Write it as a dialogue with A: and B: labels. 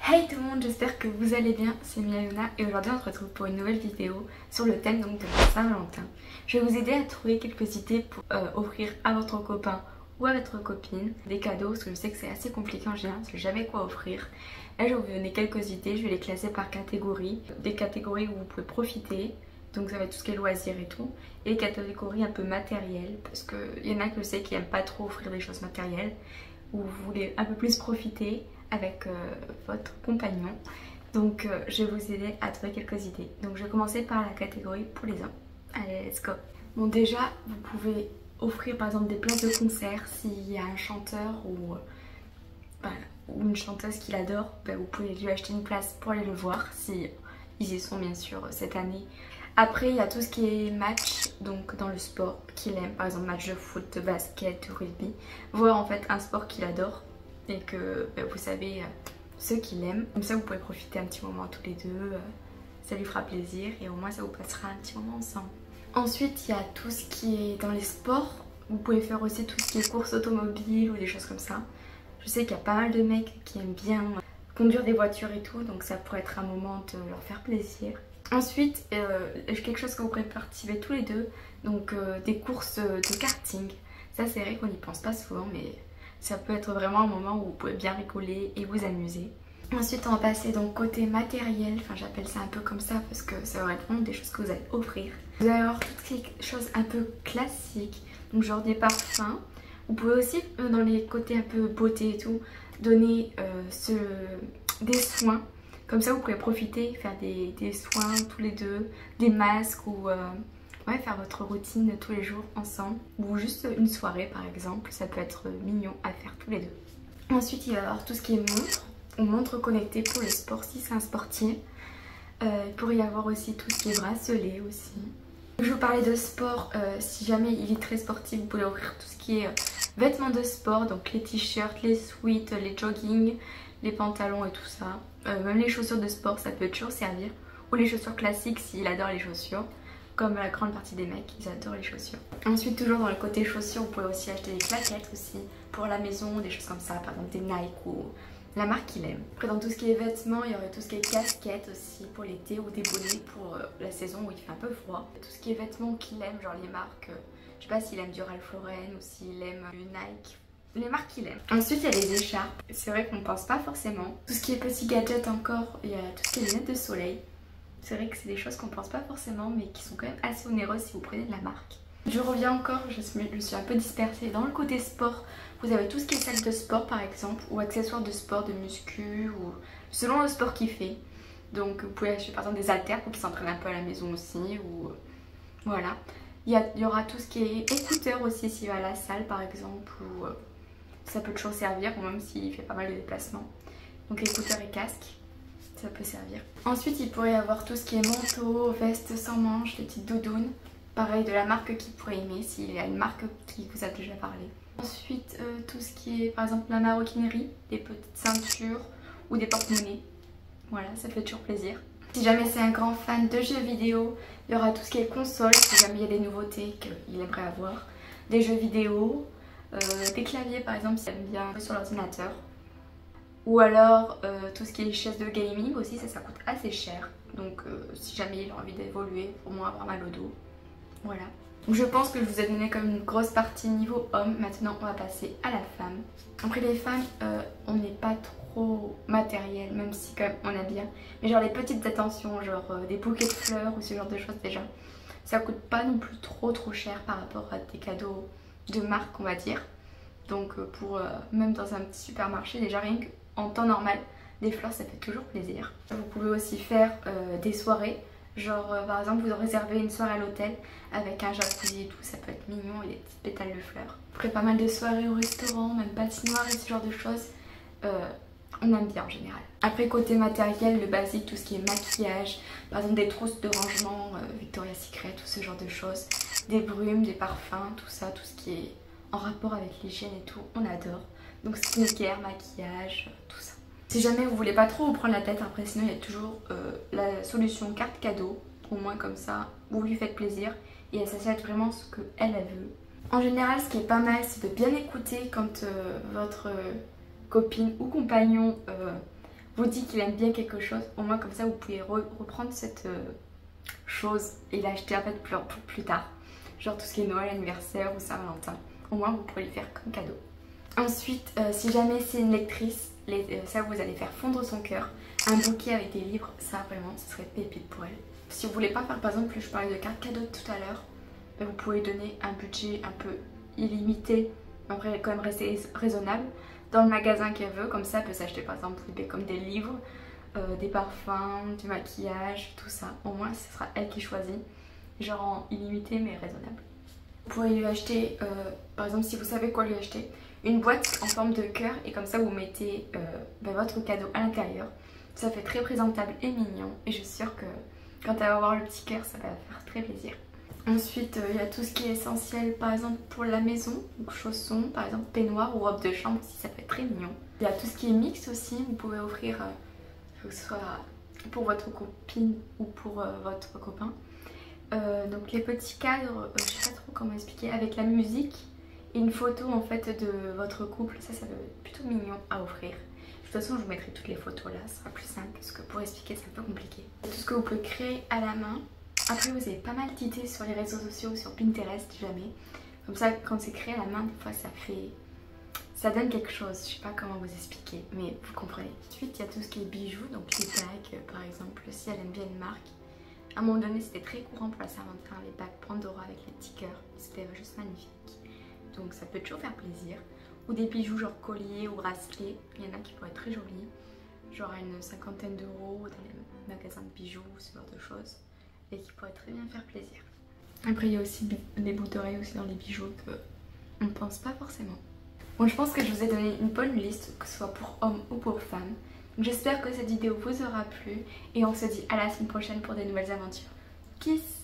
A: Hey tout le monde, j'espère que vous allez bien, c'est Miaouna et aujourd'hui on se retrouve pour une nouvelle vidéo sur le thème donc de la Saint-Valentin. Je vais vous aider à trouver quelques idées pour offrir à votre copain ou à votre copine des cadeaux parce que je sais que c'est assez compliqué en général, je ne sais jamais quoi offrir. Là je vais vous donner quelques idées, je vais les classer par catégorie, des catégories où vous pouvez profiter. Donc ça va être tout ce qui est loisirs et tout. Et les catégories un peu matérielles parce qu'il y en a que je sais qui n'aiment pas trop offrir des choses matérielles où vous voulez un peu plus profiter avec votre compagnon. Donc je vais vous aider à trouver quelques idées. Donc je vais commencer par la catégorie pour les hommes. Allez, let's go. Bon déjà, vous pouvez offrir par exemple des places de concert s'il y a un chanteur ou une chanteuse qu'il adore. Vous pouvez lui acheter une place pour aller le voir si ils y sont bien sûr cette année. Après il y a tout ce qui est match, donc dans le sport qu'il aime, par exemple match de foot, de basket, de rugby. Voir en fait un sport qu'il adore et que vous savez ce qu'il aime. Comme ça vous pouvez profiter un petit moment tous les deux, ça lui fera plaisir et au moins ça vous passera un petit moment ensemble. Ensuite il y a tout ce qui est dans les sports. Vous pouvez faire aussi tout ce qui est course automobile ou des choses comme ça. Je sais qu'il y a pas mal de mecs qui aiment bien conduire des voitures et tout, donc ça pourrait être un moment de leur faire plaisir. Ensuite, quelque chose que vous pouvez participer tous les deux, donc des courses de karting. Ça c'est vrai qu'on n'y pense pas souvent, mais ça peut être vraiment un moment où vous pouvez bien rigoler et vous amuser. Ensuite on va passer donc côté matériel, enfin j'appelle ça un peu comme ça parce que ça va être vraiment des choses que vous allez offrir. Vous allez avoir toutes ces choses un peu classiques, donc genre des parfums. Vous pouvez aussi dans les côtés un peu beauté et tout, donner des soins. Comme ça vous pouvez profiter, faire des soins tous les deux, des masques ou faire votre routine tous les jours ensemble. Ou juste une soirée par exemple, ça peut être mignon à faire tous les deux. Ensuite il va y avoir tout ce qui est montre, ou montre connectée pour le sport si c'est un sportif. Il pourrait y avoir aussi tout ce qui est bracelet aussi. Je vous parlais de sport, si jamais il est très sportif vous pouvez offrir tout ce qui est vêtements de sport, donc les t-shirts, les sweats, les joggings, les pantalons et tout ça. Même les chaussures de sport ça peut toujours servir. Ou les chaussures classiques s'il adore les chaussures. Comme la grande partie des mecs, ils adorent les chaussures. Ensuite toujours dans le côté chaussures vous pouvez aussi acheter des claquettes aussi pour la maison, des choses comme ça, par exemple des Nike ou la marque qu'il aime. Après dans tout ce qui est vêtements, il y aurait tout ce qui est casquettes aussi pour l'été ou des bonnets pour la saison où il fait un peu froid. Tout ce qui est vêtements qu'il aime, genre les marques, je sais pas s'il aime du Ralph Lauren ou s'il aime du Nike. Les marques qu'il aime. Ensuite il y a les écharpes, c'est vrai qu'on ne pense pas forcément. Tout ce qui est petits gadgets encore, il y a tout ce qui est lunettes de soleil. C'est vrai que c'est des choses qu'on ne pense pas forcément mais qui sont quand même assez onéreuses si vous prenez de la marque. Je reviens encore, je suis un peu dispersée. Dans le côté sport, vous avez tout ce qui est salle de sport par exemple, ou accessoires de sport, de muscu, ou selon le sport qu'il fait. Donc vous pouvez acheter par exemple des haltères pour qu'il s'entraîne un peu à la maison aussi, ou voilà. Il y aura tout ce qui est écouteurs aussi s'il va à la salle par exemple, ou ça peut toujours servir, ou même s'il fait pas mal de déplacements. Donc écouteurs et casques, ça peut servir. Ensuite il pourrait y avoir tout ce qui est manteau, veste sans manches, les petites doudounes. Pareil, de la marque qu'il pourrait aimer, s'il y a une marque qui vous a déjà parlé. Ensuite, tout ce qui est par exemple la maroquinerie, des petites ceintures ou des porte-monnaies. Voilà, ça fait toujours plaisir. Si jamais c'est un grand fan de jeux vidéo, il y aura tout ce qui est console, si jamais il y a des nouveautés qu'il aimerait avoir. Des jeux vidéo, des claviers par exemple, s'il aime bien sur l'ordinateur. Ou alors tout ce qui est chaises de gaming aussi, ça coûte assez cher. Donc si jamais il a envie d'évoluer, pour moi avoir mal au dos. Voilà. Donc je pense que je vous ai donné comme une grosse partie niveau homme. Maintenant on va passer à la femme. Après les femmes, on n'est pas trop matériel, même si quand même on aime bien. Mais genre les petites attentions, genre des bouquets de fleurs ou ce genre de choses déjà. Ça coûte pas non plus trop cher par rapport à des cadeaux de marque on va dire. Donc même dans un petit supermarché, déjà rien qu'en temps normal, des fleurs ça fait toujours plaisir. Vous pouvez aussi faire des soirées. Genre par exemple vous réservez une soirée à l'hôtel avec un jacuzzi et tout, ça peut être mignon et des petites pétales de fleurs. Après pas mal de soirées au restaurant, même patinoire et ce genre de choses, on aime bien en général. Après côté matériel, le basique, tout ce qui est maquillage, par exemple des trousses de rangement, Victoria's Secret, tout ce genre de choses, des brumes, des parfums, tout ça, tout ce qui est en rapport avec l'hygiène et tout, on adore. Donc skincare, maquillage, tout ça. Si jamais vous voulez pas trop vous prendre la tête, après sinon il y a toujours la solution carte cadeau. Au moins comme ça, vous lui faites plaisir et elle s'achète vraiment ce qu'elle veut. En général ce qui est pas mal c'est de bien écouter quand votre copine ou compagnon vous dit qu'il aime bien quelque chose, au moins comme ça vous pouvez reprendre cette chose et l'acheter en fait pour plus tard. Genre tout ce qui est Noël, anniversaire ou Saint-Valentin. Au moins vous pourrez lui faire comme cadeau. Ensuite, si jamais c'est une lectrice, ça vous allez faire fondre son cœur. Un bouquet avec des livres, ça vraiment, ce serait pépite pour elle. Si vous voulez pas faire par exemple, je parlais de cartes cadeaux tout à l'heure, vous pouvez donner un budget un peu illimité, après quand même rester raisonnable, dans le magasin qu'elle veut. Comme ça, elle peut s'acheter par exemple comme des livres, des parfums, du maquillage, tout ça. Au moins, ce sera elle qui choisit, genre en illimité mais raisonnable. Vous pouvez lui acheter, par exemple si vous savez quoi lui acheter, une boîte en forme de cœur et comme ça vous mettez votre cadeau à l'intérieur. Ça fait très présentable et mignon et je suis sûre que quand elle va voir le petit cœur, ça va faire très plaisir. Ensuite, il y a tout ce qui est essentiel, par exemple pour la maison, donc chaussons, par exemple peignoir ou robe de chambre aussi, ça fait très mignon. Il y a tout ce qui est mix aussi, vous pouvez offrir, que ce soit pour votre copine ou pour votre copain. Donc les petits cadres, je sais pas trop comment expliquer, avec la musique et une photo en fait de votre couple, ça va être plutôt mignon à offrir. De toute façon je vous mettrai toutes les photos là, ce sera plus simple parce que pour expliquer c'est un peu compliqué. Tout ce que vous pouvez créer à la main. Après vous avez pas mal d'idées sur les réseaux sociaux, sur Pinterest jamais. Comme ça quand c'est créé à la main, des fois ça donne quelque chose, je sais pas comment vous expliquer, mais vous comprenez. Ensuite il y a tout ce qui est bijoux, donc les bagues par exemple, si elle aime bien une marque. À un moment donné c'était très courant pour la Saint-Valentin, les bagues Pandora avec les petits cœurs, c'était juste magnifique. Donc ça peut toujours faire plaisir. Ou des bijoux genre collier ou bracelet, il y en a qui pourraient être très jolis, genre à une cinquantaine d'euros dans les magasins de bijoux, ce genre de choses, et qui pourraient très bien faire plaisir. Après il y a aussi des boucles d'oreilles aussi dans les bijoux que on ne pense pas forcément. Bon, je pense que je vous ai donné une bonne liste, que ce soit pour hommes ou pour femmes. J'espère que cette vidéo vous aura plu et on se dit à la semaine prochaine pour des nouvelles aventures. Kiss!